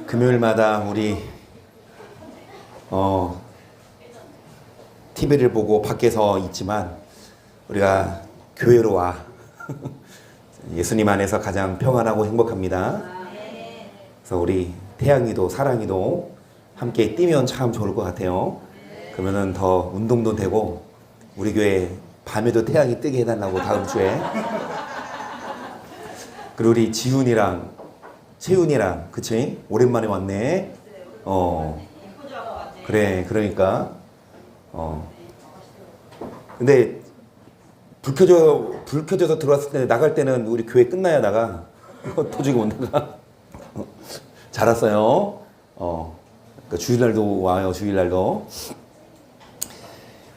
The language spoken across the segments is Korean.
금요일마다 우리 TV를 보고 밖에서 있지만 우리가 교회로 와. 예수님 안에서 가장 평안하고 행복합니다. 그래서 우리 태양이도 사랑이도 함께 뛰면 참 좋을 것 같아요. 그러면은 더 운동도 되고 우리 교회 밤에도 태양이 뜨게 해달라고 다음 주에. 그리고 우리 지훈이랑 채윤이랑 그치? 오랜만에 왔네. 그래 그러니까 근데 불 켜져서 들어왔을 때 나갈 때는 우리 교회 끝나야 나가. 도저히 못 나가. 잘 왔어요. 그러니까 주일날도 와요. 주일날도.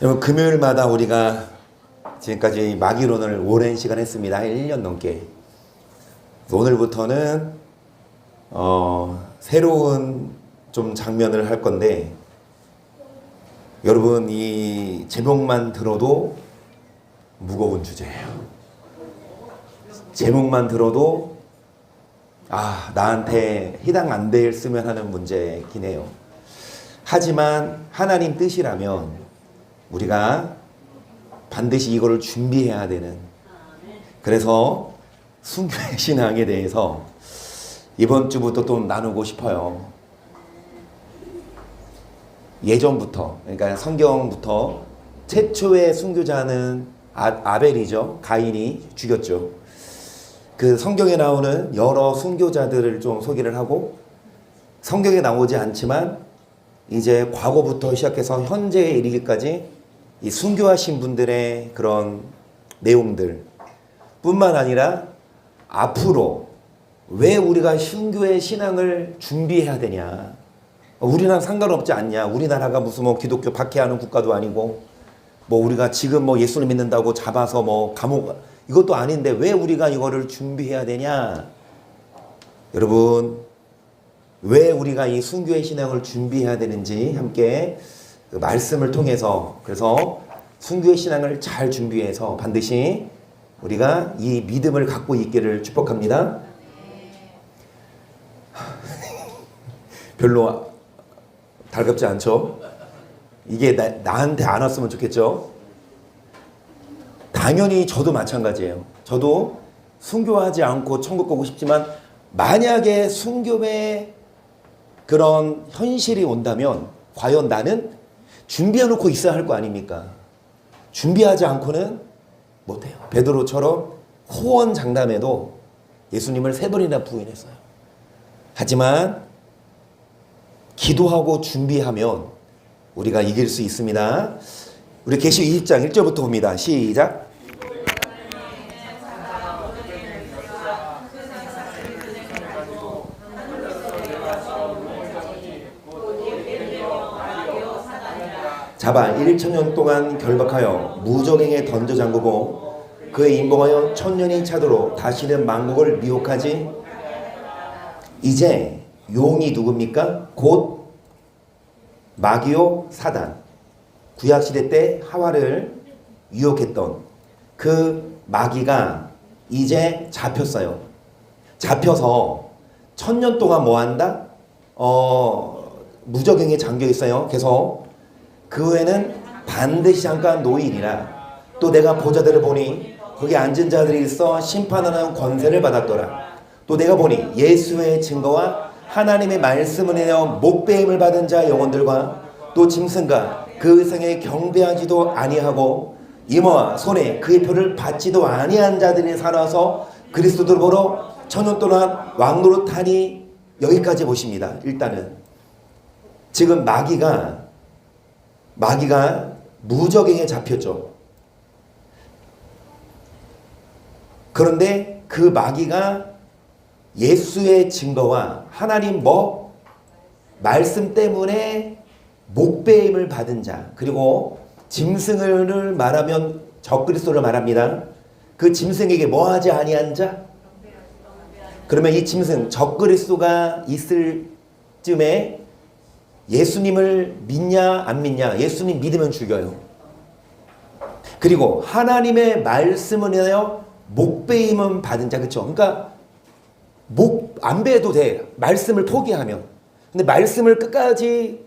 여러분 금요일마다 우리가 지금까지 마귀론을 오랜 시간 했습니다. 1년 넘게. 오늘부터는 새로운 좀 장면을 할 건데 여러분 이 제목만 들어도 무거운 주제예요. 제목만 들어도 나한테 해당 안 됐으면 하는 문제이긴 해요. 하지만 하나님 뜻이라면 우리가 반드시 이거를 준비해야 되는, 그래서 순교의 신앙에 대해서 이번 주부터 또 나누고 싶어요. 예전부터, 그러니까 성경부터 최초의 순교자는 아벨이죠. 가인이 죽였죠. 그 성경에 나오는 여러 순교자들을 좀 소개를 하고, 성경에 나오지 않지만 이제 과거부터 시작해서 현재에 이르기까지 이 순교하신 분들의 그런 내용들 뿐만 아니라 앞으로 왜 우리가 순교의 신앙을 준비해야 되냐. 우리랑 상관없지 않냐. 우리나라가 무슨 뭐 기독교 박해하는 국가도 아니고 뭐 우리가 지금 뭐 예수를 믿는다고 잡아서 뭐 감옥 이것도 아닌데 왜 우리가 이거를 준비해야 되냐. 여러분 왜 우리가 이 순교의 신앙을 준비해야 되는지 함께 그 말씀을 통해서, 그래서 순교의 신앙을 잘 준비해서 반드시 우리가 이 믿음을 갖고 있기를 축복합니다. 별로 달갑지 않죠? 이게 나한테 안 왔으면 좋겠죠? 당연히 저도 마찬가지예요. 저도 순교하지 않고 천국 가고 싶지만 만약에 순교의 그런 현실이 온다면 과연 나는 준비해놓고 있어야 할 거 아닙니까? 준비하지 않고는 못해요. 베드로처럼 호언장담에도 예수님을 3번이나 부인했어요. 하지만 기도하고 준비하면 우리가 이길 수 있습니다. 우리 계시록 20장 1절부터 봅니다. 시작. 잡아 1천년 동안 결박하여 무저갱에 던져 잠그고 그의 인봉하여 1000년이 차도록 다시는 만국을 미혹하지. 이제 용이 누굽니까? 곧 마귀요 사단. 구약시대 때 하와를 유혹했던 그 마귀가 이제 잡혔어요. 잡혀서 1000년 동안 뭐 한다? 무저갱에 잠겨 있어요. 계속. 그 후에는 반드시 잠깐 노일이라. 또 내가 보자들을 보니 거기 앉은 자들이 있어 심판하는 권세를 받았더라. 또 내가 보니 예수의 증거와 하나님의 말씀을 내어 목배임을 받은 자 영혼들과 또 짐승과 그 성에 경배하지도 아니하고 이마와 손에 그의 표를 받지도 아니한 자들이 살아서 그리스도를 보러 1000년 동안 왕노릇하니. 여기까지 보십니다. 일단은 지금 마귀가 무저갱에 잡혔죠. 그런데 그 마귀가 예수의 증거와 하나님 말씀 때문에 목배임을 받은 자, 그리고 짐승을 말하면 적그리스도를 말합니다. 그 짐승에게 뭐하지 아니한 자? 그러면 이 짐승 적그리스도가 있을 쯤에 예수님을 믿냐 안 믿냐? 예수님 믿으면 죽여요. 그리고 하나님의 말씀을 인하여 목배임은 받은 자. 그렇죠? 그러니까 목 안 베도 돼. 말씀을 포기하면. 근데 말씀을 끝까지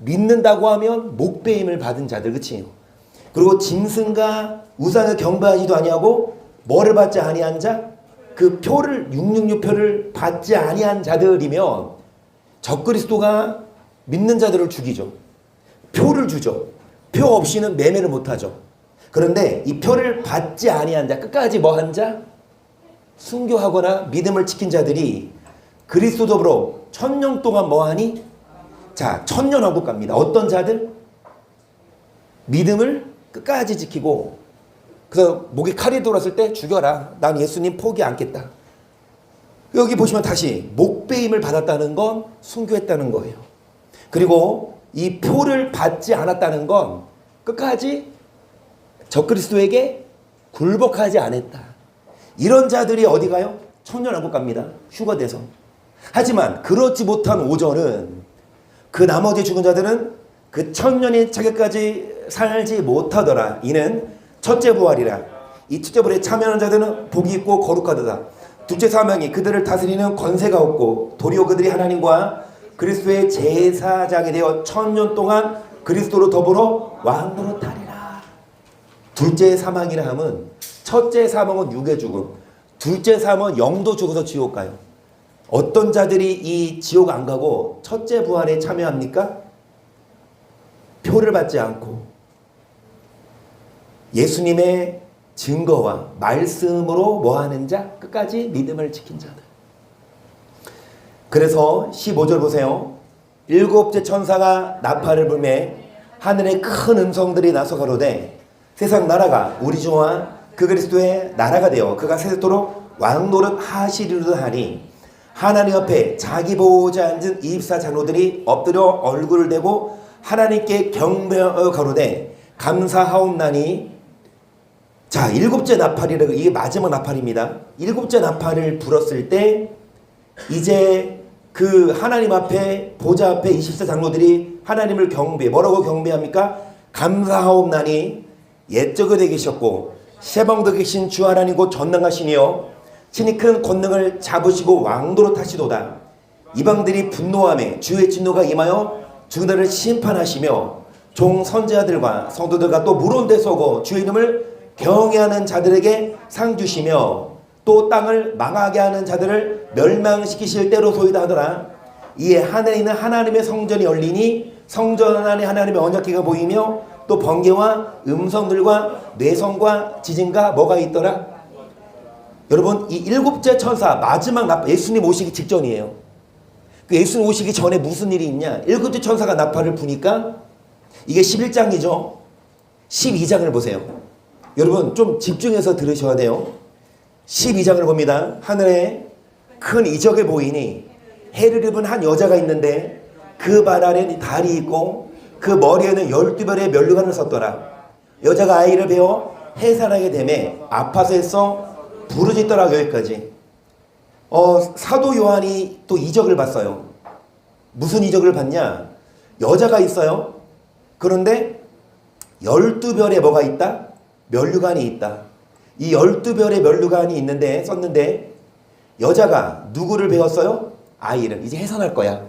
믿는다고 하면 목배임을 받은 자들, 그치? 그리고 짐승과 우상을 경배하지도 아니하고 뭐를 받지 아니한 자? 그 표를 666표를 받지 아니한 자들이면 적그리스도가 믿는 자들을 죽이죠. 표를 주죠. 표 없이는 매매를 못하죠. 그런데 이 표를 받지 아니한 자, 끝까지 뭐 한 자? 순교하거나 믿음을 지킨 자들이 그리스도 더불어 1000년 동안 뭐하니? 자, 1000년 왕국 갑니다. 어떤 자들? 믿음을 끝까지 지키고, 그래서 목에 칼이 돌았을 때 죽여라. 난 예수님 포기 않겠다. 여기 보시면 다시 목배임을 받았다는 건 순교했다는 거예요. 그리고 이 표를 받지 않았다는 건 끝까지 적그리스도에게 굴복하지 않았다. 이런 자들이 어디 가요? 천년왕국 갑니다. 휴가 돼서. 하지만 그렇지 못한 오전은, 그 나머지 죽은 자들은 그 1000년이 차기까지 살지 못하더라. 이는 첫째 부활이라. 이 첫째 부활에 참여하는 자들은 복이 있고 거룩하도다. 둘째 사명이 그들을 다스리는 권세가 없고 도리어 그들이 하나님과 그리스도의 제사장이 되어 1000년 동안 그리스도로 더불어 왕으로 타리라. 둘째 사망이라 함은, 첫째 사망은 육의 죽음, 둘째 사망은 영도 죽어서 지옥 가요. 어떤 자들이 이 지옥 안 가고 첫째 부활에 참여합니까? 표를 받지 않고 예수님의 증거와 말씀으로 뭐하는 자? 끝까지 믿음을 지킨 자들. 그래서 15절 보세요. 일곱째 천사가 나팔을 불매 하늘에 큰 음성들이 나서 가로되 세상 나라가 우리 주와 그 그리스도의 나라가 되어 그가 세세토록 왕노릇 하시리로다 하니 하나님 앞에 자기 보호자 앉은 24장로들이 엎드려 얼굴을 대고 하나님께 경배하여 가로되 감사하옵나니. 자, 일곱째 나팔이라고, 이게 마지막 나팔입니다. 일곱째 나팔을 불었을 때 이제 그 하나님 앞에, 보좌 앞에 24장로들이 하나님을 경배, 뭐라고 경배합니까? 감사하옵나니 옛적에 계셨고 세방도 계신 주 하나님 곧 전능하시니요 친히 큰 권능을 잡으시고 왕도로 타시도다. 이방들이 분노하며 주의 진노가 임하여 죽은들을 심판하시며 종 선지자들과 성도들과 또 무론대 서고 주의 이름을 경외하는 자들에게 상 주시며 또 땅을 망하게 하는 자들을 멸망시키실 때로소이다 하더라. 이에 하늘에 있는 하나님의 성전이 열리니 성전 안에 하나님의 언약궤가 보이며 또 번개와 음성들과 뇌성과 지진과 뭐가 있더라? 여러분, 이 일곱째 천사 마지막 나팔, 예수님 오시기 직전이에요. 그 예수님 오시기 전에 무슨 일이 있냐? 일곱째 천사가 나팔을 부니까 이게 11장이죠. 12장을 보세요. 여러분 좀 집중해서 들으셔야 돼요. 12장을 봅니다. 하늘에 큰 이적이 보이니 해를 입은 한 여자가 있는데 그 발 아래는 달이 있고 그 머리에는 12별의 면류관을 썼더라. 여자가 아이를 베어 해산하게 되매 아파서 했어 부르짖더라. 여기까지. 사도 요한이 또 이적을 봤어요. 무슨 이적을 봤냐? 여자가 있어요. 그런데 12별에 뭐가 있다? 면류관이 있다. 이 12별의 면류관이 있는데 썼는데 여자가 누구를 배웠어요? 아이를. 이제 해산할 거야.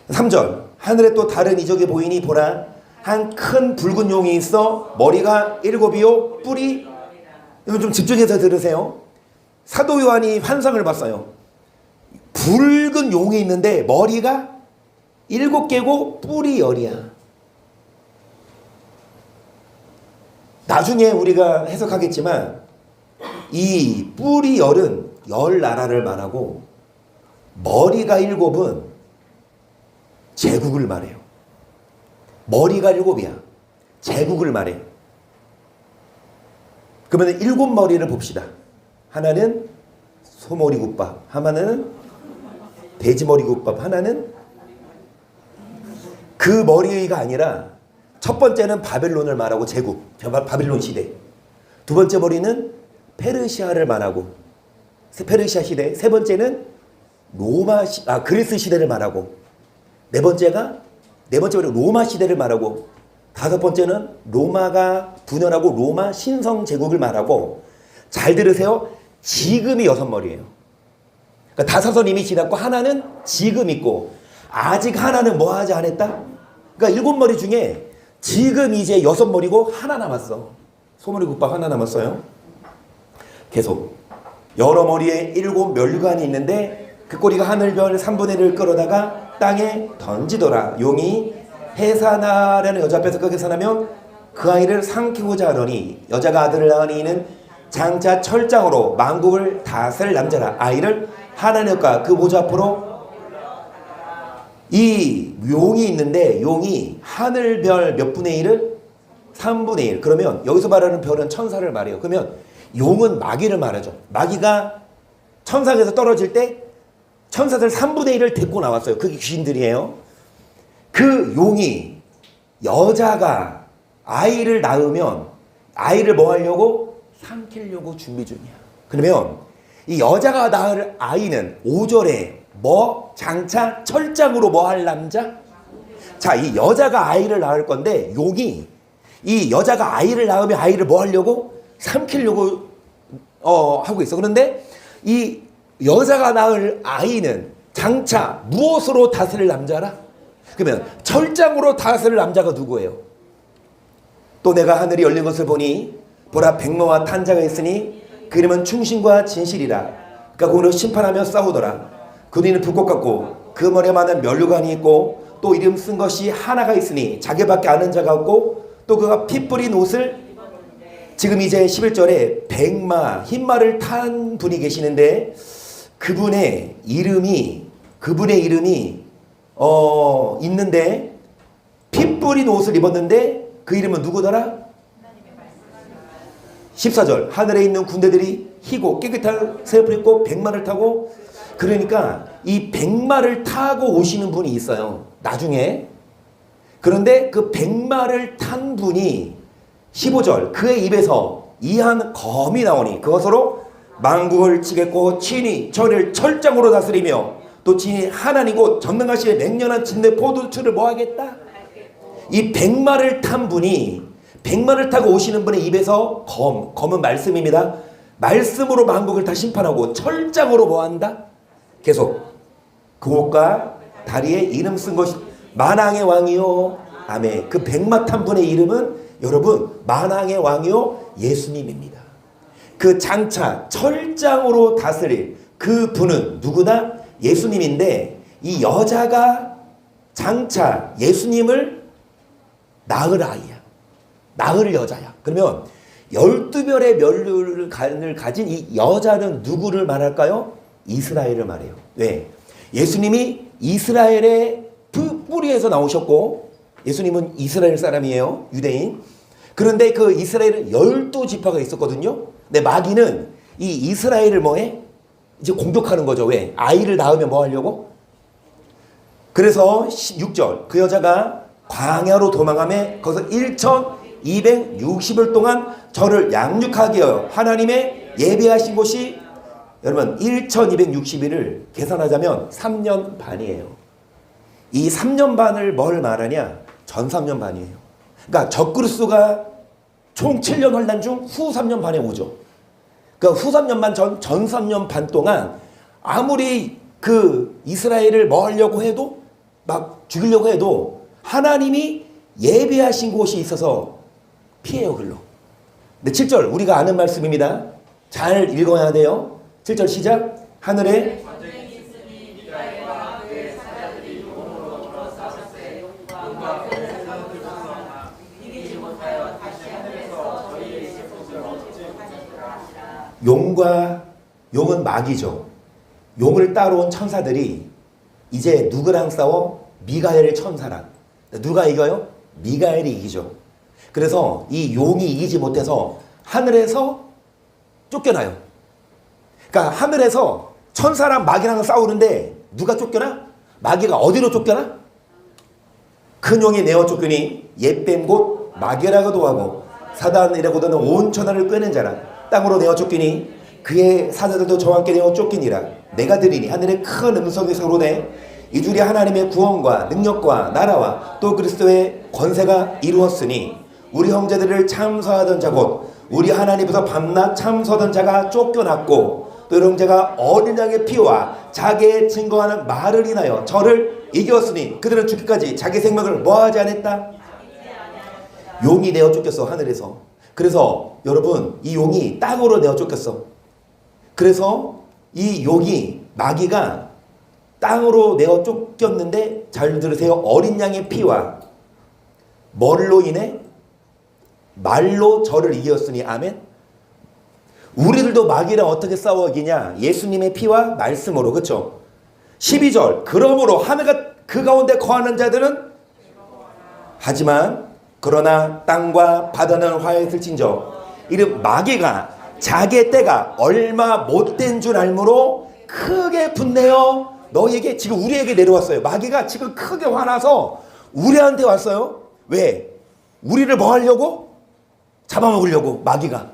3절 하늘에 또 다른 이적이 보이니 보라 한 큰 붉은 용이 있어 머리가 7이요 뿔이. 이거 좀 집중해서 들으세요. 사도 요한이 환상을 봤어요. 붉은 용이 있는데 머리가 7개고 뿔이 10이야. 나중에 우리가 해석하겠지만 이 뿔이 10은 10나라를 말하고 머리가 7은 제국을 말해요. 머리가 7이야. 제국을 말해. 그러면 7머리를 봅시다. 하나는 소머리 국밥, 하나는 돼지머리 국밥, 하나는 그 머리가 아니라 첫 번째는 바벨론을 말하고 제국, 바벨론 시대. 두 번째 머리는 페르시아를 말하고 페르시아 시대. 세 번째는 그리스 시대를 말하고 네 번째 머리 로마 시대를 말하고 다섯 번째는 로마가 분열하고 로마 신성 제국을 말하고. 잘 들으세요. 지금이 6머리예요. 그러니까 다섯은 이미 지났고 하나는 지금 있고 아직 하나는 뭐 하지 않았다? 그러니까 7머리 중에 지금 이제 6머리고 하나 남았어. 소머리 국밥 하나 남았어요. 계속 여러 머리에 7 멸류관이 있는데 그 꼬리가 하늘별 3분의 1을 끌어다가 땅에 던지더라. 용이 해사나라는 여자 앞에서 그 계산하면 그 아이를 삼키고자 하더니 여자가 아들을 낳으니 이는 장차 철장으로 만국을 다스릴 남자라. 아이를 하나님과 그 모자 앞으로 이 용이 있는데 용이 하늘별 몇 분의 1을? 3분의 1. 그러면 여기서 말하는 별은 천사를 말해요. 그러면 용은 마귀를 말하죠. 마귀가 천상에서 떨어질 때 천사들 3분의 1을 데리고 나왔어요. 그게 귀신들이에요. 그 용이 여자가 아이를 낳으면 아이를 뭐 하려고? 삼키려고 준비 중이야. 그러면 이 여자가 낳을 아이는 5절에 뭐? 장차 철장으로 뭐 할 남자? 자, 이 여자가 아이를 낳을 건데 용이 이 여자가 아이를 낳으면 아이를 뭐 하려고? 삼키려고 하고 있어. 그런데 이 여자가 낳을 아이는 장차 무엇으로 다스릴 남자라? 그러면 철장으로 다스릴 남자가 누구예요? 또 내가 하늘이 열린 것을 보니 보라 백마와 탄자가 있으니 그 이름은 충신과 진실이라. 그러니까 그로 심판하며 싸우더라. 그 뒤는 불꽃 같고 그 머리에 많은 멸류관이 있고 또 이름 쓴 것이 하나가 있으니 자기밖에 아는 자가 없고 또 그가 피 뿌린 옷을 지금 이제 11절에 백마 흰마를 탄 분이 계시는데 그분의 이름이 있는데 피 뿌린 옷을 입었는데 그 이름은 누구더라? 14절 하늘에 있는 군대들이 희고 깨끗한 새 옷을 입고 백마를 타고 그러니까 이 백마를 타고 오시는 분이 있어요. 나중에. 그런데 그 백마를 탄 분이 15절 그의 입에서 이한 검이 나오니 그것으로 만국을 치겠고 친히 저를 철장으로 다스리며 또 친히 하나님이고 전능하시에 맹렬한 진대 포도주를 뭐 하겠다? 이 백마를 탄 분이 백마를 타고 오시는 분의 입에서 검은 말씀입니다. 말씀으로 만국을 다 심판하고 철장으로 뭐 한다? 계속 그 옷과 다리에 이름 쓴 것이 만왕의 왕이요. 아멘. 그 백마 탄 분의 이름은 여러분 만왕의 왕이요 예수님입니다. 그 장차 철장으로 다스릴 그 분은 누구나 예수님인데 이 여자가 장차 예수님을 낳을 아이야. 낳을 여자야. 그러면 12별의 멸류관을 가진 이 여자는 누구를 말할까요? 이스라엘을 말해요. 왜? 예수님이 이스라엘의 뿌리에서 나오셨고 예수님은 이스라엘 사람이에요. 유대인. 그런데 그 이스라엘은 12지파가 있었거든요. 근데 마귀는 이 이스라엘을 뭐해? 이제 공격하는 거죠. 왜? 아이를 낳으면 뭐 하려고? 그래서 6절 그 여자가 광야로 도망하며 거기서 1260일 동안 저를 양육하게 하여 하나님의 예배하신 곳이 여러분 1260일을 계산하자면 3년 반이에요. 이 3년 반을 뭘 말하냐? 전 3년 반이에요. 그러니까 적그리스도가 총 7년 환난 중 후 3년 반에 오죠. 그러니까 후 3년 반 전 3년 반 동안 아무리 그 이스라엘을 뭐 하려고 해도 막 죽이려고 해도 하나님이 예배하신 곳이 있어서 피해요. 글로. 근데 7절 우리가 아는 말씀입니다. 잘 읽어야 돼요. 7절 시작. 하늘에 용은 마귀죠. 용을 따라온 천사들이 이제 누구랑 싸워? 미가엘 천사랑. 누가 이겨요? 미가엘이 이기죠. 그래서 이 용이 이기지 못해서 하늘에서 쫓겨나요. 그러니까 하늘에서 천사랑 마귀랑 싸우는데 누가 쫓겨나? 마귀가 어디로 쫓겨나? 큰 용이 내어 쫓기니 옛뱀 곧 마귀라고도 하고 사단이라고도 하는 온 천하를 꿰는 자라. 땅으로 내어 쫓기니 그의 사자들도 저와 함께 내어 쫓기니라. 내가 들으니 하늘의 큰 음성이 서로내 이들이 하나님의 구원과 능력과 나라와 또 그리스도의 권세가 이루었으니 우리 형제들을 참소하던 자 곧 우리 하나님께서 밤낮 참소하던 자가 쫓겨났고 또 형제가 어린 양의 피와 자기의 증거하는 말을 인하여 저를 이겼으니 그들은 죽기까지 자기 생명을 뭐하지 않았다? 용이 내어 쫓겼어, 하늘에서. 그래서 여러분, 이 용이 땅으로 내어 쫓겼어. 그래서 이 용이, 마귀가 땅으로 내어 쫓겼는데, 잘 들으세요. 어린 양의 피와 뭘로 인해? 말로 저를 이겼으니. 아멘. 우리들도 마귀랑 어떻게 싸워 이기냐? 예수님의 피와 말씀으로. 그렇죠? 12절. 그러므로 하늘과 그 가운데 거하는 자들은, 하지만 그러나 땅과 바다는 화해했을진저 이름 마귀가 자기의 때가 얼마 못된 줄 알므로 크게 분내어 너희에게, 지금 우리에게 내려왔어요. 마귀가 지금 크게 화나서 우리한테 왔어요. 왜? 우리를 뭐 하려고? 잡아먹으려고. 마귀가.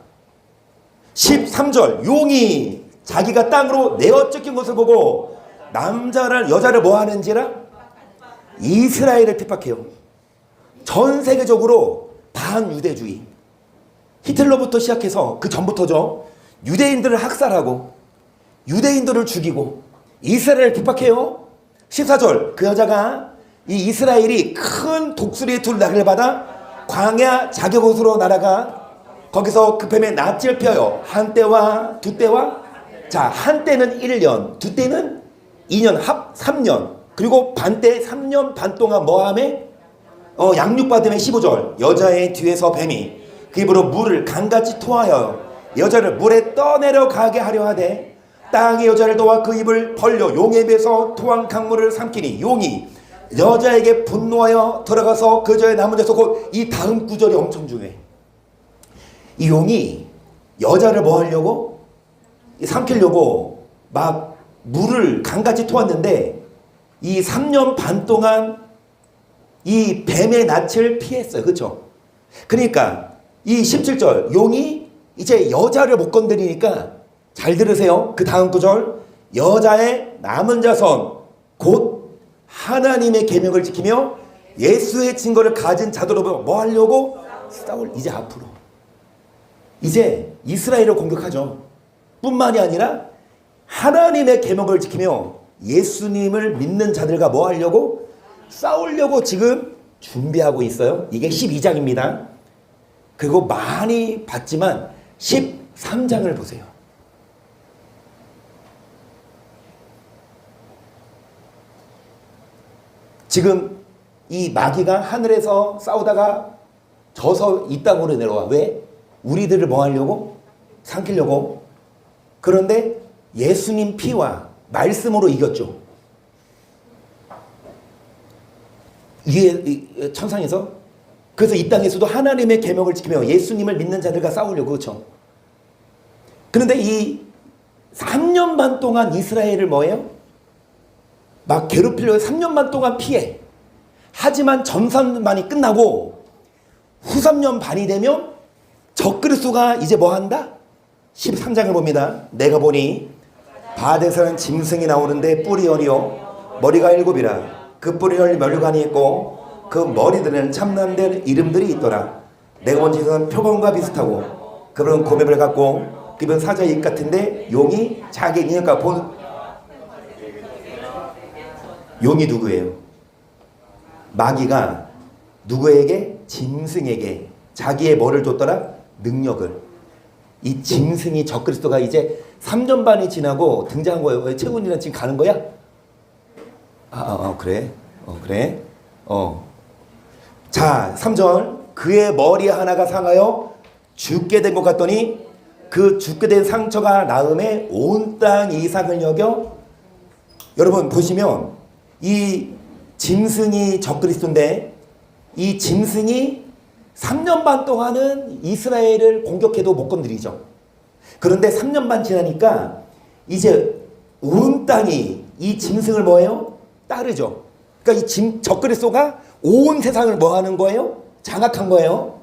13절. 용이 자기가 땅으로 내어 쫓긴 것을 보고 남자를 여자를 뭐 하는지라? 이스라엘을 핍박해요. 전 세계적으로 반유대주의. 히틀러부터 시작해서 그 전부터죠. 유대인들을 학살하고 유대인들을 죽이고 이스라엘을 핍박해요. 14절. 그 여자가, 이 이스라엘이 큰 독수리의 두 낙을 받아 광야 자격옷으로 날아가 거기서 그 뱀의 낯을 펴요. 한 때와 두 때와, 자, 한 때는 1년, 두 때는 2년, 합 3년, 그리고 반 때 3년 반 동안 뭐하매? 양육받음의 15절. 여자의 뒤에서 뱀이 그 입으로 물을 강같이 토하여 여자를 물에 떠내려가게 하려 하되 땅의 여자를 도와 그 입을 벌려 용의 입에서 토한 강물을 삼키니 용이 여자에게 분노하여 들어가서 그 여자의 남은 자서 곧 이 다음 구절이 엄청 중요해. 이 용이 여자를 뭐 하려고? 삼키려고 막 물을 강같이 토했는데 이 3년 반 동안 이 뱀의 낯을 피했어요. 그렇죠? 그러니까 이 17절. 용이 이제 여자를 못 건드리니까, 잘 들으세요. 그 다음 구절. 여자의 남은 자손 곧 하나님의 계명을 지키며 예수의 증거를 가진 자들로 뭐 하려고? 싸울. 이제 앞으로 이제 이스라엘을 공격하죠. 뿐만이 아니라 하나님의 계명을 지키며 예수님을 믿는 자들과 뭐 하려고? 싸우려고 지금 준비하고 있어요. 이게 12장입니다. 그리고 많이 봤지만 13장을 보세요. 지금 이 마귀가 하늘에서 싸우다가 져서 이 땅으로 내려와. 왜? 우리들을 뭐 하려고? 삼키려고. 그런데 예수님 피와 말씀으로 이겼죠. 위에 천상에서. 그래서 이 땅에서도 하나님의 계명을 지키며 예수님을 믿는 자들과 싸우려고. 그렇죠? 그런데 이 3년 반 동안 이스라엘을 뭐예요? 막 괴롭히려고 3년 반 동안 피해. 하지만 전 3년 반이 끝나고 후 3년 반이 되면 적그리스도가 이제 뭐 한다? 13장을 봅니다. 내가 보니 바데사는 짐승이 나오는데 뿔이 어리요 머리가 7이라 그 뿔이 멸류관이 있고 그 머리들은 참남된 이름들이 있더라. 내가 본 짐승은 표범과 비슷하고 그분은 고맵을 갖고 그분 사자의 입 같은데 용이 자기 인형과 본. 용이 누구예요? 마귀가 누구에게? 짐승에게 자기의 뭐를 줬더라? 능력을. 이 짐승이 적그리스도가 이제 3년 반이 지나고 등장한 거예요. 최군이랑 지금 가는 거야? 그래. 그래. 자, 3절. 그의 머리 하나가 상하여 죽게 된 것 같더니 그 죽게 된 상처가 나음에 온 땅 이상을 여겨. 여러분 보시면 이 짐승이 적그리스도인데 이 짐승이 3년 반 동안은 이스라엘을 공격해도 못 건드리죠. 그런데 3년 반 지나니까 이제 온 땅이 이 짐승을 뭐예요? 따르죠. 그러니까 이 적그리스도가 온 세상을 뭐 하는 거예요? 장악한 거예요.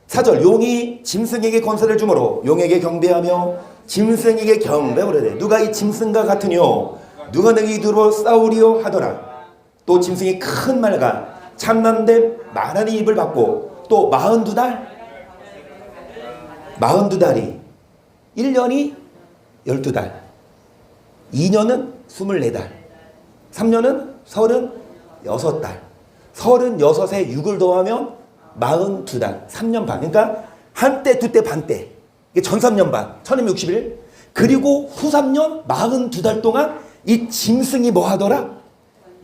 4절. 용이 짐승에게 권세를 주므로 용에게 경배하며 짐승에게 경배하래. 누가 이 짐승과 같으뇨? 누가 너희 두루 싸우리요 하더라. 또 짐승이 큰 말과 참남된 많은 입을 받고 또 42달? 42달이 1년이 12달. 2년은 24달. 3년은 36달. 36에 6을 더하면 42달. 3년 반. 그러니까 한때, 두때, 반때. 이게 전 3년 반. 1260일. 그리고 후 3년 42달 동안 이 짐승이 뭐 하더라?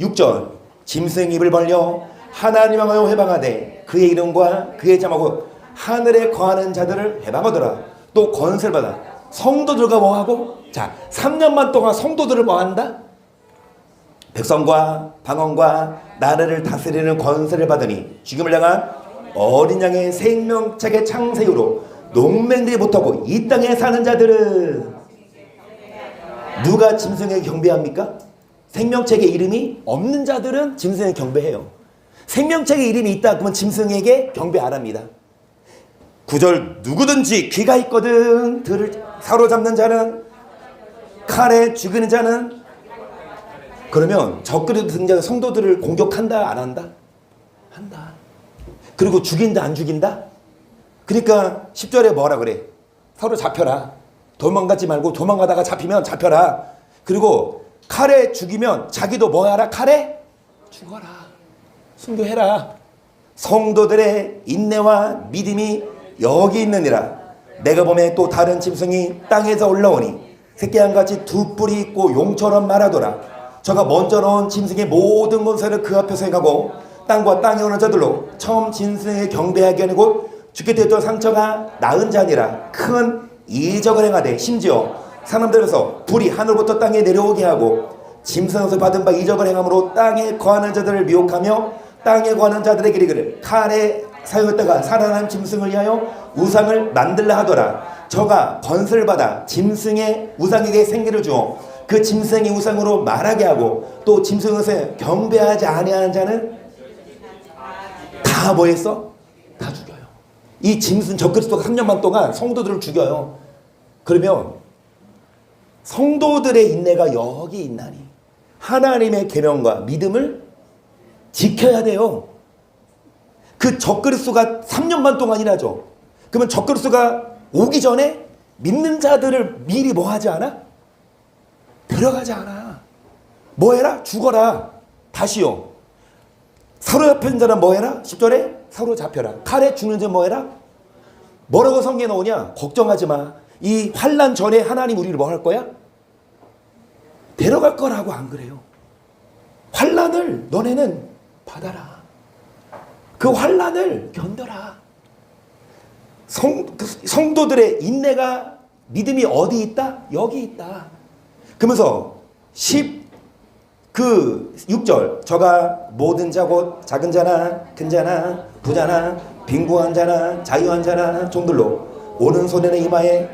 6절. 짐승 입을 벌려 하나님 향하여 회방하되 그의 이름과 그의 잠하고 하늘에 거하는 자들을 해방하더라. 또 권세를 받아. 성도들과 뭐 하고? 자, 3년 반 동안 성도들을 뭐 한다? 백성과 방언과 나라를 다스리는 권세를 받으니 죽음을 향한 어린 양의 생명책의 창세유로 농맹들이 못하고 이 땅에 사는 자들은 누가 짐승에게 경배합니까? 생명책에 이름이 없는 자들은 짐승에게 경배해요. 생명책에 이름이 있다 그러면 짐승에게 경배 안 합니다. 9절 누구든지 귀가 있거든 들을 사로잡는 자는 칼에 죽이는 자는 그러면 적그리스도 등장한 성도들을 공격한다 안 한다? 한다. 그리고 죽인다 안 죽인다? 그러니까 10절에 뭐라 그래? 서로 잡혀라. 도망가지 말고 도망가다가 잡히면 잡혀라. 그리고 칼에 죽이면 자기도 뭐 하라? 칼에 죽어라. 순교해라. 성도들의 인내와 믿음이 여기 있느니라. 내가 보매 또 다른 짐승이 땅에서 올라오니 새끼양같이 두 뿔이 있고 용처럼 말하더라. 저가 먼저 넣은 짐승의 모든 권세를 그 앞에서 행하고 땅과 땅에 오는 자들로 처음 짐승에 경배하게 하는 곳 죽게 되었던 상처가 나은 자니라. 큰 이적을 행하되 심지어 사람들에서 불이 하늘부터 땅에 내려오게 하고 짐승에서 받은 바 이적을 행함으로 땅에 거하는 자들을 미혹하며 땅에 거하는 자들에게 이르기를 칼에 사용했다가 살아난 짐승을 위하여 우상을 만들라 하더라. 저가 권세를 받아 짐승의 우상에게 생기를 주어 그 짐승이 우상으로 말하게 하고 또 짐승에서 경배하지 아니하는 자는 다 뭐 했어? 다 죽여요. 이 짐승 적그리스도가 3년 반 동안 성도들을 죽여요. 그러면 성도들의 인내가 여기 있나니 하나님의 계명과 믿음을 지켜야 돼요. 그 적그리스도가 3년 반 동안 일하죠. 그러면 적그리스도가 오기 전에 믿는 자들을 미리 뭐 하지 않아? 데려가지 않아. 뭐 해라? 죽어라. 다시요. 사로잡힌 자는 뭐 해라? 10절에 사로잡혀라. 칼에 죽는 자는 뭐 해라? 뭐라고 성경에 나오냐? 걱정하지 마. 이 환난 전에 하나님 우리를 뭐 할 거야? 데려갈 거라고 안 그래요. 환난을 너네는 받아라. 그 환난을 견뎌라. 성도들의 인내가 믿음이 어디 있다? 여기 있다. 그러면서 6절 저가 모든 자 곧 작은 자나 큰 자나 부자나 빈궁한 자나 자유한 자나 종들로 오른손에는 이마에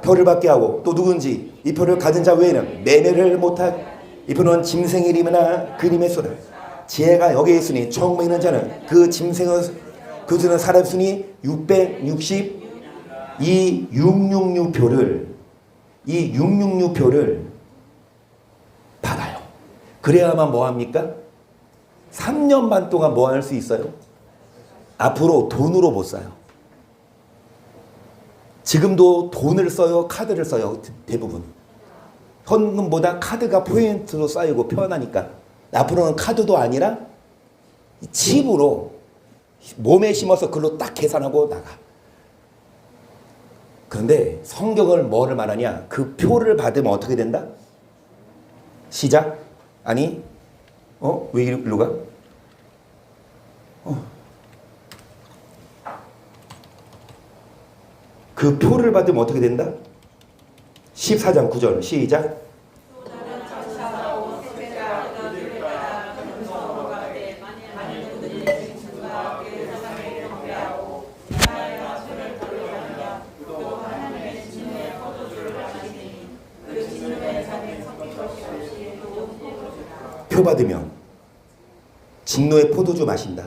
표를 받게 하고 또 누군지 이 표를 가진 자 외에는 매매를 못하게 이 표는 짐승의 이름이나 그림의 수라 지혜가 여기에 있으니 처음 있는 자는 그 짐승의 그 수는 사람 수니 660 이 666표를 받아요. 그래야만 뭐합니까? 3년 반 동안 뭐 할 수 있어요? 앞으로 돈으로 못 사요. 지금도 돈을 써요? 카드를 써요? 대부분. 현금보다 카드가 포인트로 쌓이고 편하니까. 앞으로는 카드도 아니라 칩으로 몸에 심어서 그걸로 딱 계산하고 나가. 그런데 성경을 뭐를 말하냐? 그 표를 받으면 어떻게 된다? 시작? 아니? 왜 이리로 가? 그 표를 받으면 어떻게 된다? 14장 9절 시작. 표 받으면 진노의 포도주 마신다.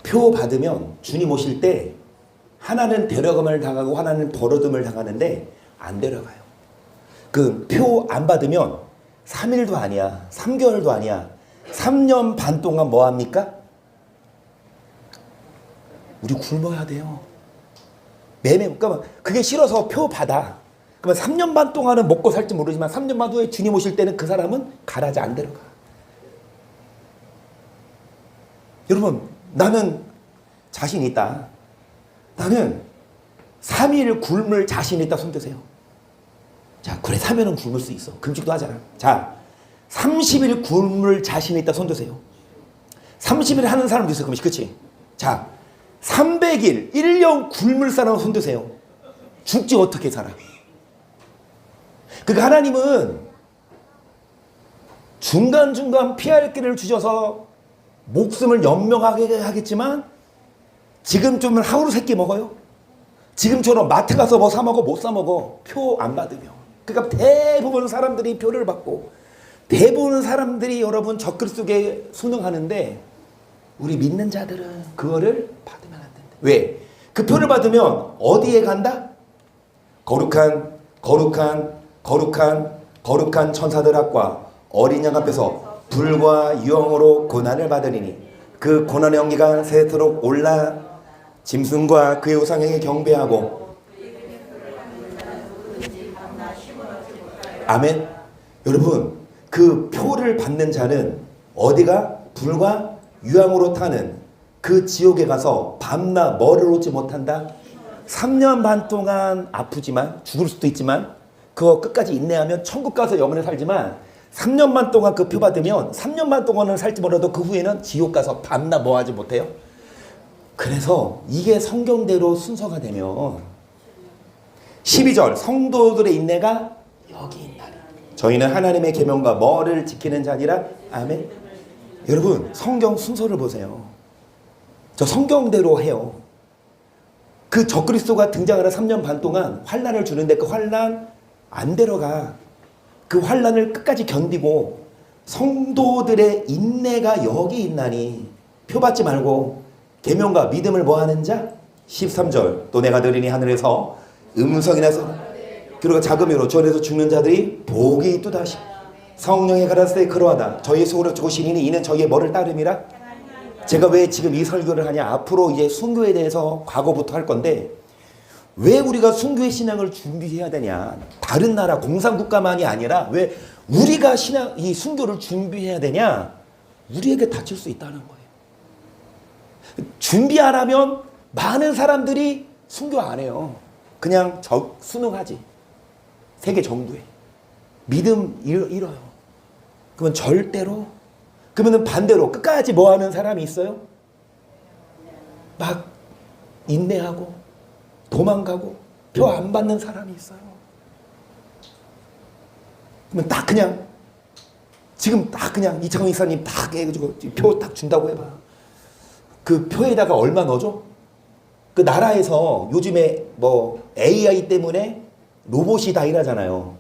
표 받으면 주님 오실 때 하나는 데려감을 당하고 하나는 버려둠을 당하는데 안 데려가요. 그 표 안 받으면 3일도 아니야. 3개월도 아니야. 3년 반 동안 뭐 합니까? 우리 굶어야 돼요. 그러니까 그게 싫어서 표 받아. 그러면 3년 반 동안은 먹고 살지 모르지만 3년 반 후에 주님 오실 때는 그 사람은 가라지 안 들어가. 여러분, 나는 자신 있다. 나는 3일 굶을 자신 있다 손 드세요. 자, 그래 3일은 굶을 수 있어. 금식도 하잖아. 자, 30일 굶을 자신 있다 손 드세요. 30일 하는 사람도 있어. 금식, 그치? 자, 300일 1년 굶을 사람 손 드세요. 죽지 어떻게 살아? 그러니까 하나님은 중간중간 피할 길을 주셔서 목숨을 연명하게 하겠지만 지금쯤은 하루 3끼 먹어요? 지금처럼 마트 가서 뭐 사 먹어? 못 사 먹어. 표 안 받으면. 그러니까 대부분 사람들이 표를 받고 대부분 사람들이 여러분 적그리스도에 순응하는데 우리 믿는 자들은 그거를 받으면 안 된다. 왜? 그 표를 받으면 어디에 간다? 거룩한 천사들 앞과 어린 양 앞에서 불과 유황으로 고난을 받으리니 그 고난의 연기가 새도록 올라 짐승과 그의 우상에게 경배하고. 아멘. 여러분, 그 표를 받는 자는 어디가? 불과 유황으로 타는 그 지옥에 가서 밤낮 머리를 놓지 못한다. 3년 반 동안 아프지만 죽을 수도 있지만 그거 끝까지 인내하면 천국 가서 영원히 살지만 3년 반 동안 그 표 받으면 3년 반 동안은 살지 몰라도 그 후에는 지옥 가서 밤낮 뭐 하지 못해요. 그래서 이게 성경대로 순서가 되면 12절 성도들의 인내가 여기 있나니 저희는 하나님의 계명과 뭐를 지키는 자니라. 아멘. 여러분, 성경 순서를 보세요. 저 성경대로 해요. 그 적그리스도가 등장하는 3년 반 동안 환난을 주는데 그 환난 안 데려가. 그 환난을 끝까지 견디고 성도들의 인내가 여기 있나니 표 받지 말고 계명과 믿음을 뭐하는 자? 13절 또 내가 들으니 하늘에서 음성이 나서 그리고 자금으로 주원에서 죽는 자들이 복이 있도다 하시 성령의 가라사대 그러하다 저희 속으로 조시리니 이는 저희의 뭐를 따름이라. 제가 왜 지금 이 설교를 하냐, 앞으로 이제 순교에 대해서 과거부터 할 건데 왜 우리가 순교의 신앙을 준비해야 되냐, 다른 나라 공산국가만이 아니라 왜 우리가 이 순교를 준비해야 되냐, 우리에게 닥칠 수 있다는 거예요. 준비 안 하면 많은 사람들이 순교 안 해요. 그냥 순응하지. 세계 정부에 믿음 잃어요. 그러면 절대로, 그러면 반대로 끝까지 뭐 하는 사람이 있어요? 막 인내하고 도망가고 표 안 받는 사람이 있어요. 그러면 딱 그냥 지금 딱 그냥 이창훈 이사님 딱 해가지고 표 딱 준다고 해봐. 그 표에다가 얼마 넣어줘? 그 나라에서 요즘에 뭐 AI 때문에 로봇이 다 일하잖아요.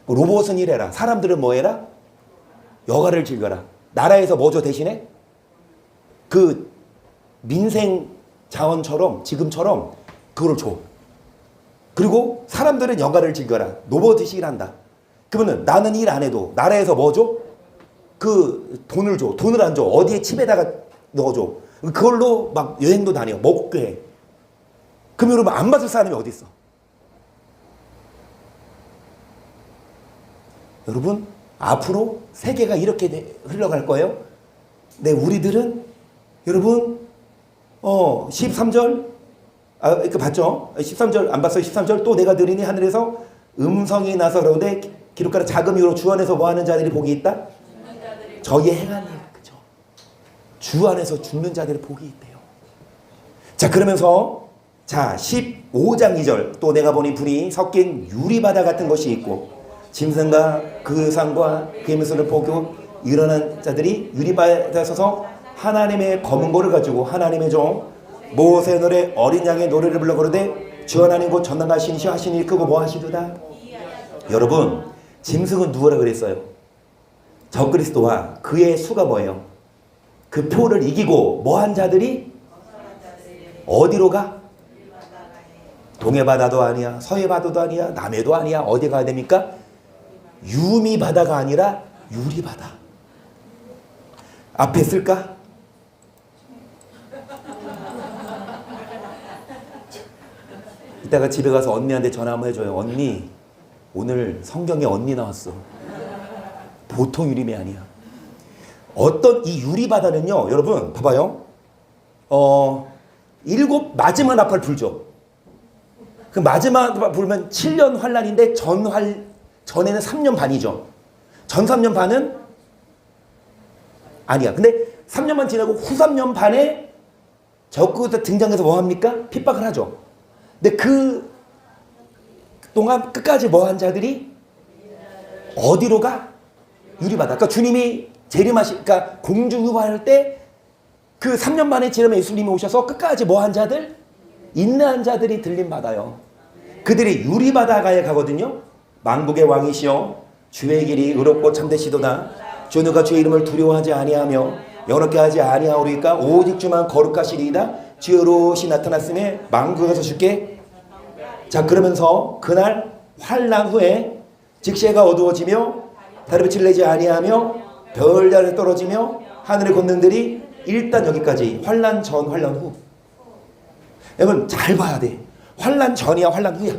로봇은 일해라. 사람들은 뭐 해라? 여가를 즐겨라. 나라에서 뭐 줘 대신에? 그 민생 자원처럼 지금처럼 그걸 줘. 그리고 사람들은 여가를 즐겨라. 로봇이 일한다. 그러면 나는 일 안 해도 나라에서 뭐 줘? 그 돈을 줘. 돈을 안 줘. 어디에 칩에다가 넣어줘. 그걸로 막 여행도 다녀. 먹게 해. 그러면 여러분 안 받을 사람이 어디 있어? 여러분, 앞으로 세계가 이렇게 흘러갈 거예요. 네, 우리들은 여러분 13절 이렇게 봤죠? 13절 안 봤어요? 13절 또 내가 들으니 하늘에서 음성이 나서 그러는데 기록하는 작은 이유로 주 안에서 뭐 하는 자들이 복이 있다? 저희의 행한 일, 그죠? 주 안에서 죽는 자들이 복이 있대요. 자, 그러면서 자 15장 2절 또 내가 보니 불이 섞인 유리바다 같은 것이 있고 짐승과 그 상과 그의 모습을 보고 일어난 자들이 유리바다에 서서 하나님의 검은 고를 가지고 하나님의 종 모세의 노래 어린 양의 노래를 불러 부르되 주 하나님 곧 전능하시니시 하시니 크고 뭐 하시도다. 여러분, 짐승은 누구라 그랬어요? 적그리스도와 그의 수가 뭐예요? 그 표를 이기고 뭐한 자들이 어디로 가? 동해바다도 아니야, 서해바다도 아니야, 남해도 아니야. 어디 가야 됩니까? 유미바다가 아니라 유리바다. 앞에 쓸까? 이따가 집에 가서 언니한테 전화 한번 해줘요. 언니, 오늘 성경에 언니 나왔어. 보통 유림이 아니야. 어떤 이 유리바다는요, 여러분 봐봐요. 7 마지막 나팔 불죠. 그 마지막 나팔 불면 7년 환란인데 전에는 3년 반이죠. 전 3년 반은 아니야. 근데 3년만 지나고 후 3년 반에 적그리스도가 등장해서 뭐 합니까? 핍박을 하죠. 근데 그 동안 끝까지 뭐 한 자들이 어디로 가? 유리바다. 그러니까 주님이 그러니까 공중유발할 때 그 3년 만에 지나면 예수님이 오셔서 끝까지 뭐 한 자들? 인내한 자들이 들림 받아요. 그들이 유리바다가에 가거든요. 만국의 왕이시여 주의 길이 의롭고 참되시도다. 주 누가 주의 이름을 두려워하지 아니하며 영롭게 하지 아니하오리까 오직 주만 거룩하시리이다. 주의 의로우시 나타났음에 만국에서 주께. 자, 그러면서 그날 환난 후에 직세가 어두워지며 달의 빛을 내지 아니하며 별달에 떨어지며 하늘의 권능들이 일단 여기까지 환난 전 환난 후. 여러분 잘 봐야 돼. 환난 전이야 환난 후야.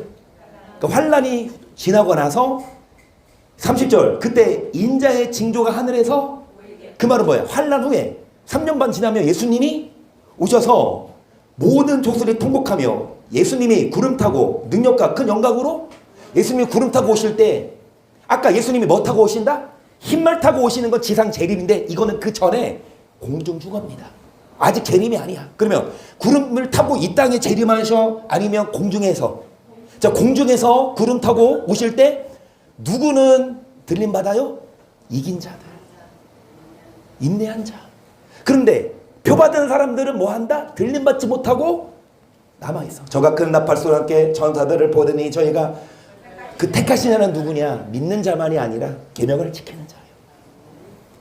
그러니까 환난이 지나고 나서 30절 그때 인자의 징조가 하늘에서 그 말은 뭐야? 환난 후에 3년 반 지나면 예수님이 오셔서 모든 족속이 통곡하며 예수님이 구름 타고 능력과 큰 영광으로 예수님이 구름 타고 오실 때 아까 예수님이 뭐 타고 오신다? 흰말 타고 오시는 건 지상 재림인데 이거는 그 전에 공중 휴거입니다. 아직 재림이 아니야. 그러면 구름을 타고 이 땅에 재림하셔? 아니면 공중에서? 자, 공중에서 구름 타고 오실 때 누구는 들림 받아요? 이긴 자들, 인내한 자. 그런데 표받은 사람들은 뭐 한다? 들림 받지 못하고 남아있어. 저가 큰 나팔 소리와 함께 천사들을 보더니 저희가 그 택하신 자는 누구냐? 믿는 자만이 아니라 계명을 지키는 자예요.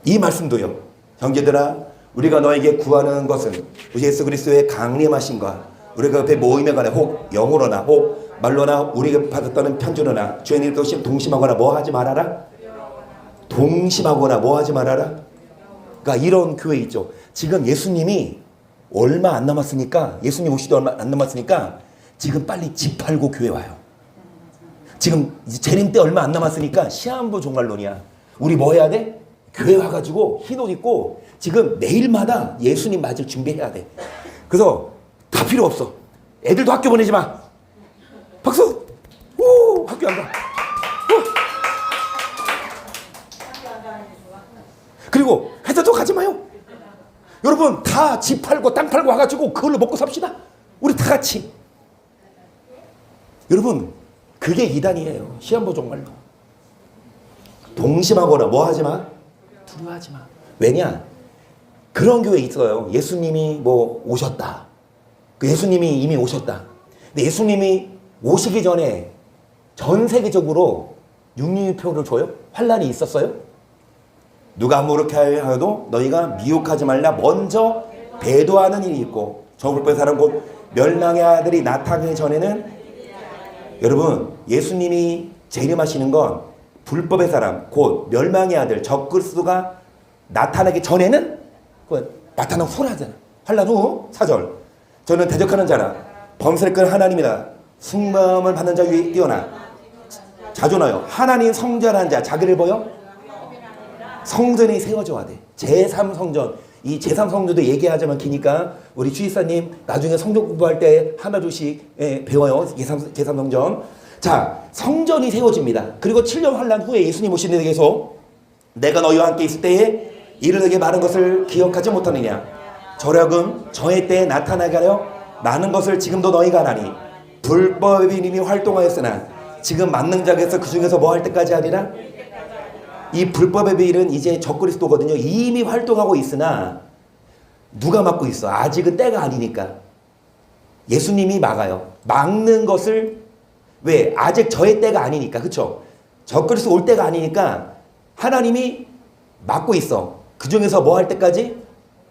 이 말씀도요. 형제들아, 우리가 너에게 구하는 것은 우리 예수 그리스도의 강림하심과 우리가 옆에 모임에 관해 혹 영으로나 혹 말로나 우리가 받았다는 편지로나 주의 이름으로 동심하거나 뭐 하지 말아라? 동심하거나 뭐 하지 말아라? 그러니까 이런 교회 있죠. 지금 예수님이 얼마 안 남았으니까, 예수님 오시도 얼마 안 남았으니까 지금 빨리 집 팔고 교회 와요. 지금 재림 때 얼마 안 남았으니까 시한부 종말론이야. 우리 뭐 해야 돼? 교회 와가지고 흰 옷 입고 지금 매일마다 예수님 맞을 준비해야 돼. 그래서 다 필요 없어. 애들도 학교 보내지 마. 박수! 오, 학교 안 가. 그리고 회사도 가지 마요. 여러분 다 집 팔고 땅 팔고 와가지고 그걸로 먹고 삽시다. 우리 다 같이. 여러분 그게 이단이에요. 시한부 종말론. 동심하거나 뭐 하지 마? 두려워하지 마. 왜냐? 그런 교회 있어요. 예수님이 뭐 오셨다. 그 예수님이 이미 오셨다. 근데 예수님이 오시기 전에 전 세계적으로 육류표를 줘요? 환란이 있었어요? 누가 아무렇게 하여도 너희가 미혹하지 말라. 먼저 배도하는 일이 있고 저불법의 사람 곧 멸망의 아들이 나타나기 전에는. 여러분 예수님이 재림하시는 건 불법의 사람 곧 멸망의 아들 적그리스도가 나타나기 전에는 나타난 후라잖아. 환난 후 4절 저는 대적하는 자라 범사를 끈 하나님이다. 승마음을 받는 자 위에 뛰어나 자존하여 하나님 성전한 자 자기를 보여 성전이 세워져야 돼. 제3성전. 이 제3성전도 얘기하자면 기니까 우리 주의사님 나중에 성경 공부할 때 하나둘씩 배워요. 제3성전. 자, 성전이 세워집니다. 그리고 7년 환란 후에 예수님 오시는 데에서 내가 너희와 함께 있을 때에 이를 너에게 많은 것을 기억하지 못하느냐. 저력은 저의 때에 나타나게 하려 많은 것을 지금도 너희가 하나니 불법이 이미 활동하였으나 지금 만능자에서 그 중에서 뭐 할 때까지 하리라. 이 불법의 비일은 이제 적그리스도거든요. 이미 활동하고 있으나 누가 막고 있어? 아직은 때가 아니니까. 예수님이 막아요. 막는 것을 왜? 아직 저의 때가 아니니까. 그렇죠? 적그리스도 올 때가 아니니까 하나님이 막고 있어. 그 중에서 뭐 할 때까지?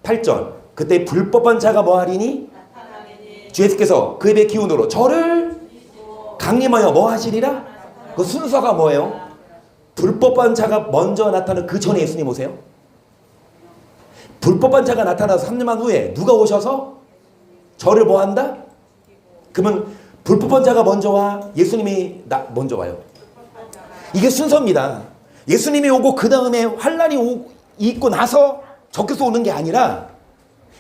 8절. 그때 불법한 자가 뭐 하리니? 주 예수께서 그 입의 기운으로 저를 강림하여 뭐 하시리라? 그 순서가 뭐예요? 불법한 자가 먼저 나타나는 그 전에 예수님 오세요. 불법한 자가 나타나서 3년 후에 누가 오셔서 저를 뭐 한다? 그러면 불법한 자가 먼저 와? 예수님이 먼저 와요? 이게 순서입니다. 예수님이 오고 그 다음에 환란이 있고 나서 적그리스도 오는 게 아니라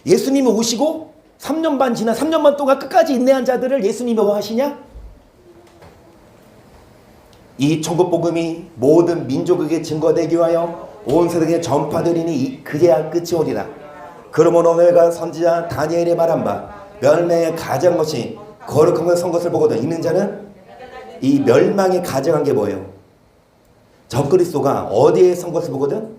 예수님이 오시고 3년 반 지난 3년 반 동안 끝까지 인내한 자들을 예수님이 뭐 하시냐? 이 천국 복음이 모든 민족에게 증거되기 위하여 온 세상에 전파되리니 그제야 끝이 오리라. 그러므로 너희가 선지자 다니엘이 말한 바 멸망에 가장 것이 거룩한 것을 선 것을 보거든 있는 자는 이 멸망에 가장한 게 뭐예요? 적그리스도가 어디에 선 것을 보거든?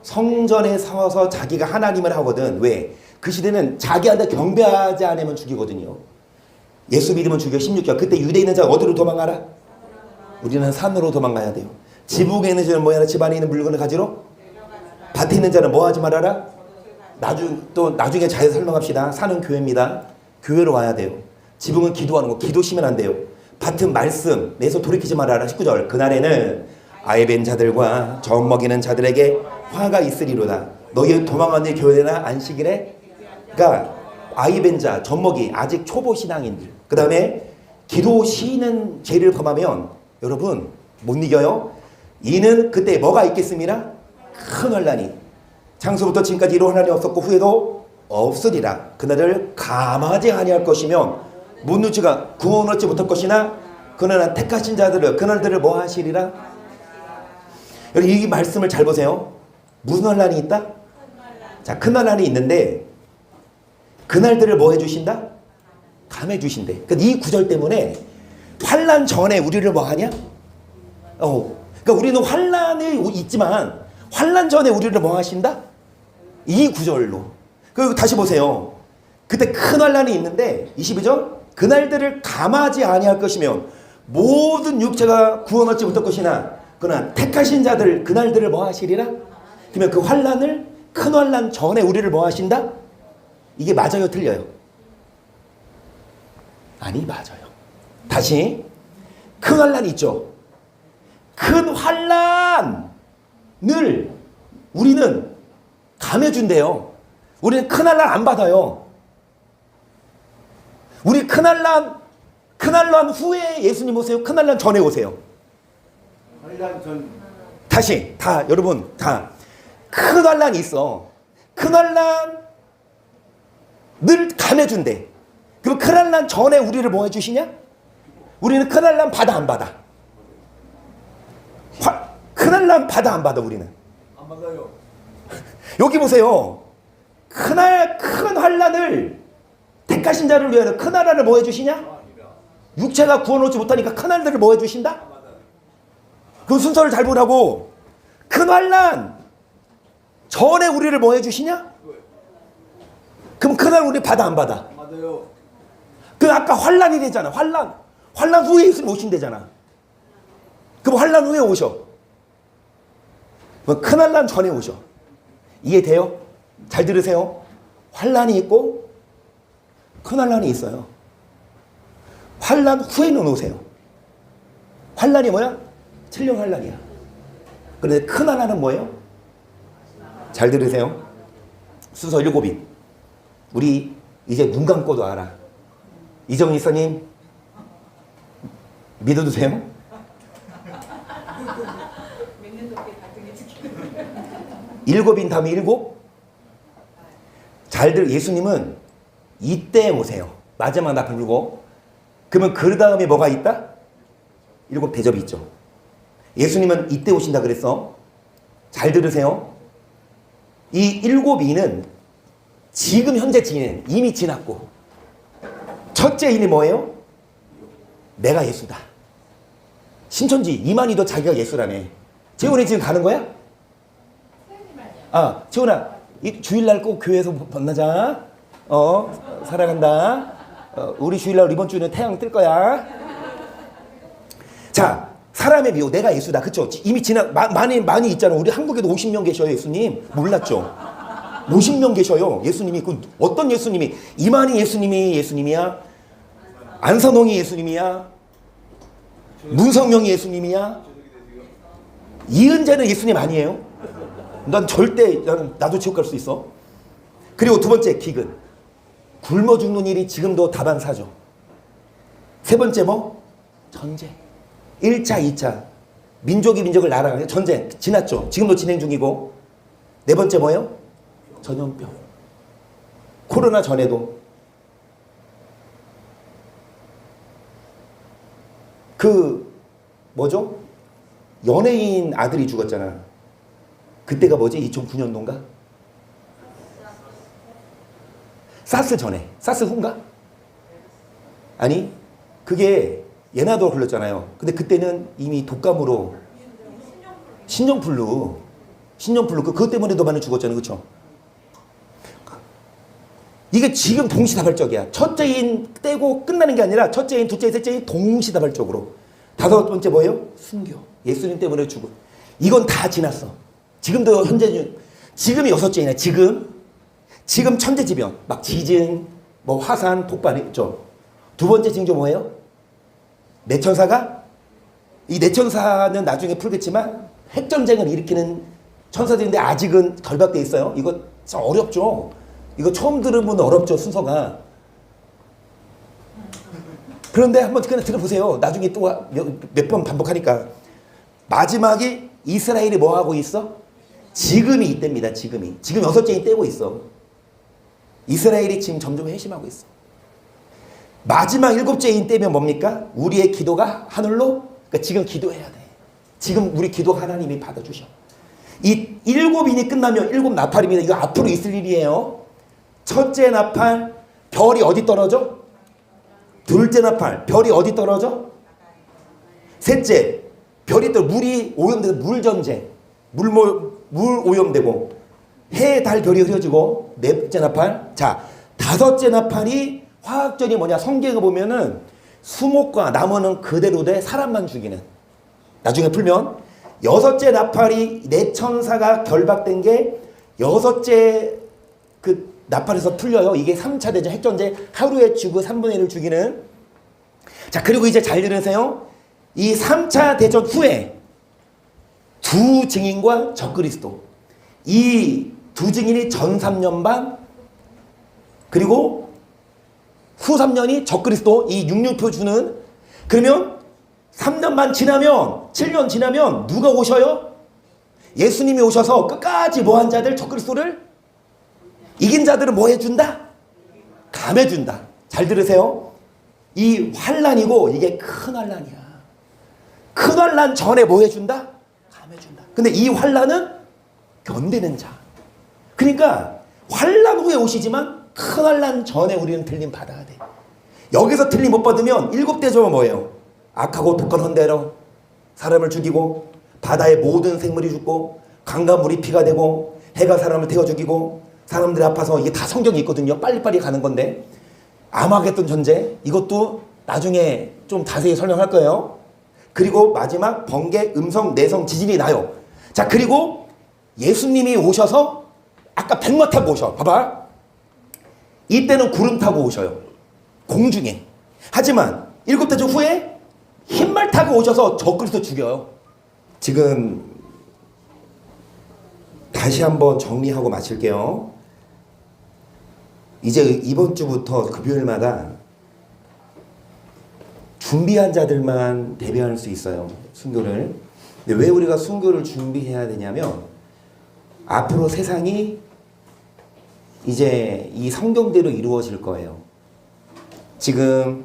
성전에 서서 자기가 하나님을 하거든. 왜? 그 시대는 자기한테 경배하지 않으면 죽이거든요. 예수 믿으면 죽여. 16절. 그때 유대에 있는 자가 어디로 도망가라? 우리는 산으로 도망가야 돼요. 지붕에 있는 자는 뭐야? 집 안에 있는 물건을 가지러? 밭에 있는 자는 뭐 하지 말아라? 나중에 잘 설명합시다. 산은 교회입니다. 교회로 와야 돼요. 지붕은 기도하는 거. 기도 쉬면 안 돼요. 밭은 말씀. 내서 돌이키지 말아라. 19절. 그날에는 아이벤 자들과 젖 먹이는 자들에게 화가 있으리로다. 너희 도망가는 교회나 안식일에 그러니까 아이벤 자, 젖 먹이 아직 초보 신앙인들. 그 다음에 기도 쉬는 죄를 범하면 여러분 못 이겨요. 이는 그때 뭐가 있겠습니다? 큰 환란이. 창세부터 지금까지 이런 환란이 없었고 후에도 없으리라. 그날을 감하지 아니할 것이며 문누치가 구원 얻지 못할 것이나 그러나 택하신 자들을 그날들을 뭐 하시리라? 여러분 이 말씀을 잘 보세요. 무슨 환란이 있다? 자, 큰 환란이 있는데 그날들을 뭐 해주신다? 감해주신대. 그러니까 이 구절 때문에 환란 전에 우리를 뭐 하냐? 그러니까 우리는 환란이 있지만 환란 전에 우리를 뭐 하신다? 이 구절로. 그리고 다시 보세요. 그때 큰 환란이 있는데 22절 그날들을 감하지 아니할 것이며 모든 육체가 구원 얻지 못할 것이나 그러나 택하신 자들 그날들을 뭐 하시리라? 그러면 그 환란을 큰 환란 전에 우리를 뭐 하신다? 이게 맞아요, 틀려요? 아니, 맞아요. 다시 큰 환란이 있죠. 큰 환란을 우리는 감해준대요. 우리는 큰 환란 안 받아요. 우리 큰 환란 후에 예수님 오세요? 큰 환란 전에 오세요? 환란 전. 다시 다 여러분 다 큰 환란이 있어. 큰 환란을 감해준대. 그럼 큰 환란 전에 우리를 뭐 해주시냐? 우리는 큰 환란 받아 안 받아? 큰 환란 받아 안 받아? 우리는 안 받아요. 여기 보세요. 큰 환란을 택하신 자를 위하여 큰 환란을 뭐 해주시냐? 육체가 구원 얻지 못하니까 큰 환란을 뭐 해주신다? 그 순서를 잘 보라고. 큰 환란 전에 우리를 뭐 해주시냐? 그럼 큰 환란 우리 받아 안 받아? 받아요. 그 아까 환란이 되잖아. 환란 후에 예수님 오신대잖아. 그럼 환란 후에 오셔. 큰 환란 전에 오셔. 이해돼요? 잘 들으세요. 환란이 있고 큰 환란이 있어요. 환란 후에는 오세요. 환란이 뭐야? 천령 환란이야. 그런데 큰 환란은 뭐예요? 잘 들으세요. 순서 7인. 우리 이제 눈 감고도 알아. 이정희 이사님 믿어주세요. 일곱인 다음에 일곱. 잘들 예수님은 이때 오세요. 마지막 나 부르고. 그러면 그 다음에 뭐가 있다? 7 대접이 있죠. 예수님은 이때 오신다 그랬어. 잘 들으세요. 이 7인은 지금 현재 지인 이미 지났고 첫째 인이 뭐예요? 내가 예수다. 신천지 이만희도 자기가 예수라네. 재훈이 지금 가는 거야? 아, 재훈아 이 주일날 꼭 교회에서 만나자. 사랑한다. 우리 주일날 이번 주에는 태양 뜰 거야. 자, 사람의 미혹 내가 예수다. 그쵸? 이미 많이 있잖아. 우리 한국에도 50명 계셔요. 예수님 몰랐죠? 50명 계셔요. 예수님이. 그 어떤 예수님이? 이만희 예수님이 예수님이야? 안선홍이 예수님이야? 문성명이 예수님이야? 이은재는 예수님 아니에요? 난 절대 나도 지옥 갈 수 있어. 그리고 두 번째 기근. 굶어 죽는 일이 지금도 다반사죠. 세 번째 뭐? 전쟁. 1차, 2차. 민족이 민족을 나라가 전쟁 지났죠. 지금도 진행 중이고. 네 번째 뭐예요? 전염병. 코로나 전에도 그 뭐죠? 연예인 아들이 죽었잖아. 그때가 뭐지? 2009년도인가? 사스 전에. 사스 후인가? 아니 그게 예나도 흘렀잖아요. 근데 그때는 이미 독감으로 신종플루 그것 때문에도 많이 죽었잖아요. 그렇죠? 이게 지금 동시다발적이야. 첫째인 떼고 끝나는 게 아니라 첫째인, 둘째인, 셋째인 동시다발적으로. 다섯 번째 뭐예요? 순교. 예수님 때문에 죽은. 이건 다 지났어. 지금도 현재 지금이 여섯째이네. 지금 천재지변 막 지진, 뭐 화산, 폭발 있죠. 두 번째 징조 뭐예요? 내천사가 이 내천사는 나중에 풀겠지만 핵전쟁을 일으키는 천사들인데 아직은 결박돼 있어요. 이거 진짜 어렵죠. 이거 처음 들으면 어렵죠. 순서가. 그런데 한번 그냥 들어보세요. 나중에 또 몇 번 반복하니까. 마지막에 이스라엘이 뭐 하고 있어? 지금이 이때입니다. 지금 여섯째이 떼고 있어. 이스라엘이 지금 점점 회심하고 있어. 마지막 일곱째인 때면 뭡니까? 우리의 기도가 하늘로. 그러니까 지금 기도해야 돼. 지금 우리 기도 하나님이 받아주셔. 이 일곱인이 끝나면 일곱 나팔입니다. 이거 앞으로 있을 일이에요. 첫째 나팔 별이 어디 떨어져? 둘째 나팔 별이 어디 떨어져? 셋째 별이 떨어 물이 오염되고 물전쟁 물 오염되고 해, 달, 별이 흐려지고. 넷째 나팔. 자, 다섯째 나팔이 화학전이 뭐냐? 성경에 보면은 수목과 나무는 그대로 돼 사람만 죽이는. 나중에 풀면 여섯째 나팔이 내천사가 결박된 게 여섯째 그 나팔에서 풀려요. 이게 3차 대전 핵전쟁 하루에 죽고 3분의 1을 죽이는. 자, 그리고 이제 잘 들으세요. 이 3차 대전 후에 두 증인과 적그리스도. 이 두 증인이 전 3년 반 그리고 후 3년이 적그리스도. 이 6륜표 주는. 그러면 3년 반 지나면 7년 지나면 누가 오셔요? 예수님이 오셔서 끝까지 뭐한 자들 적그리스도를 이긴 자들은 뭐 해준다? 감해준다. 잘 들으세요. 이 환란이고 이게 큰 환란이야. 큰 환란 전에 뭐 해준다? 감해준다. 근데 이 환란은 견디는 자. 그러니까 환란 후에 오시지만 큰 환란 전에 우리는 틀림 받아야 돼. 여기서 틀림 못 받으면 일곱 대조가 뭐예요? 악하고 독한 헌대로 사람을 죽이고 바다의 모든 생물이 죽고 강과 물이 피가 되고 해가 사람을 태워 죽이고 사람들이 아파서. 이게 다 성경에 있거든요. 빨리빨리 가는 건데. 아마겟돈 전쟁 이것도 나중에 좀 자세히 설명할 거예요. 그리고 마지막 번개, 음성, 내성, 지진이 나요. 자, 그리고 예수님이 오셔서 아까 백마 타고 오셔. 봐봐. 이때는 구름 타고 오셔요. 공중에. 하지만 일곱 대조 후에 흰말 타고 오셔서 적그리스도 죽여요. 지금 다시 한번 정리하고 마칠게요. 이제 이번 주부터 금요일마다 준비한 자들만 대변할 수 있어요. 순교를. 근데 왜 우리가 순교를 준비해야 되냐면 앞으로 세상이 이제 이 성경대로 이루어질 거예요. 지금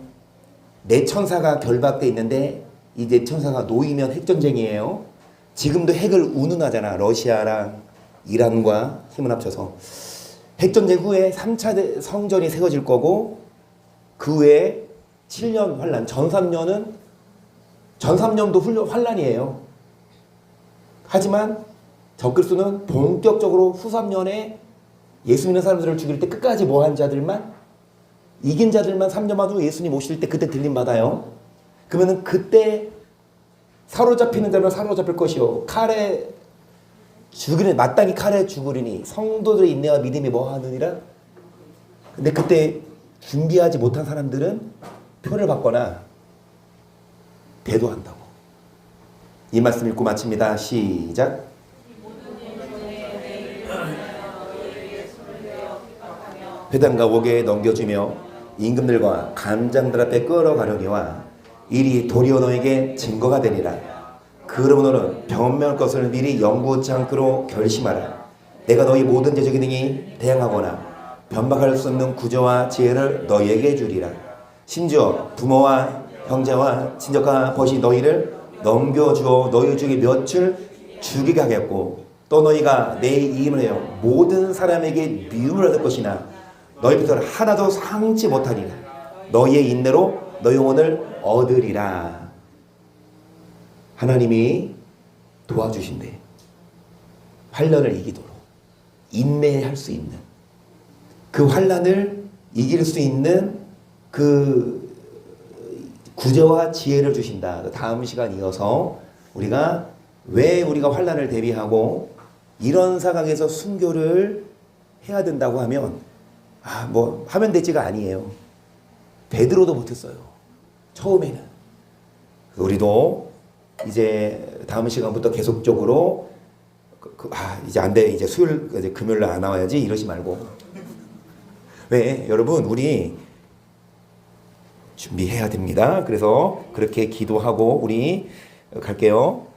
내천사가 결박돼 있는데 이 내천사가 놓이면 핵전쟁이에요. 지금도 핵을 운운하잖아. 러시아랑 이란과 힘을 합쳐서. 핵전쟁 후에 3차 성전이 세워질 거고 그 후에 7년 환란. 전 3년도 환란이에요. 하지만 적그리스도는 본격적으로 후 3년에 예수 믿는 사람들을 죽일 때 끝까지 뭐한 자들만 이긴 자들만 3년만 후 예수님 오실 때 그때 들림 받아요. 그러면은 그때 사로잡히는 자면 사로잡힐 것이요 칼에 죽으니 마땅히 칼에 죽으리니 성도들의 인내와 믿음이 뭐하느니라. 근데 그때 준비하지 못한 사람들은 표를 받거나 대도한다고. 이 말씀 읽고 마칩니다. 시작. 회당과 옥에 넘겨주며 임금들과 간장들 앞에 끌어가려니와 일이 도리어 너에게 증거가 되니라. 그러므로는 변명할 것을 미리 연구치 않기로 결심하라. 내가 너희 모든 제적이 등이 대항하거나 변박할 수 없는 구조와 지혜를 너희에게 주리라. 심지어 부모와 형제와 친족과 벗이 너희를 넘겨주어 너희 중에 몇을 죽이게 하겠고 또 너희가 내 이름을 하여 모든 사람에게 미움을 얻을 것이나 너희 빚을 하나도 상치 못하리라. 너희의 인내로 너희 영혼을 얻으리라. 하나님이 도와주신대. 환난을 이기도록 인내할 수 있는 그 환난을 이길 수 있는 그 구제와 지혜를 주신다. 다음 시간 이어서 우리가 왜 우리가 환난을 대비하고 이런 상황에서 순교를 해야 된다고 하면 뭐 하면 되지가 아니에요. 베드로도 못했어요. 처음에는. 우리도 이제 다음 시간부터 계속적으로 이제 안 돼. 이제 수요일 이제 금요일 날 안 나와야지 이러지 말고. 왜? 여러분 우리 준비해야 됩니다. 그래서 그렇게 기도하고 우리 갈게요.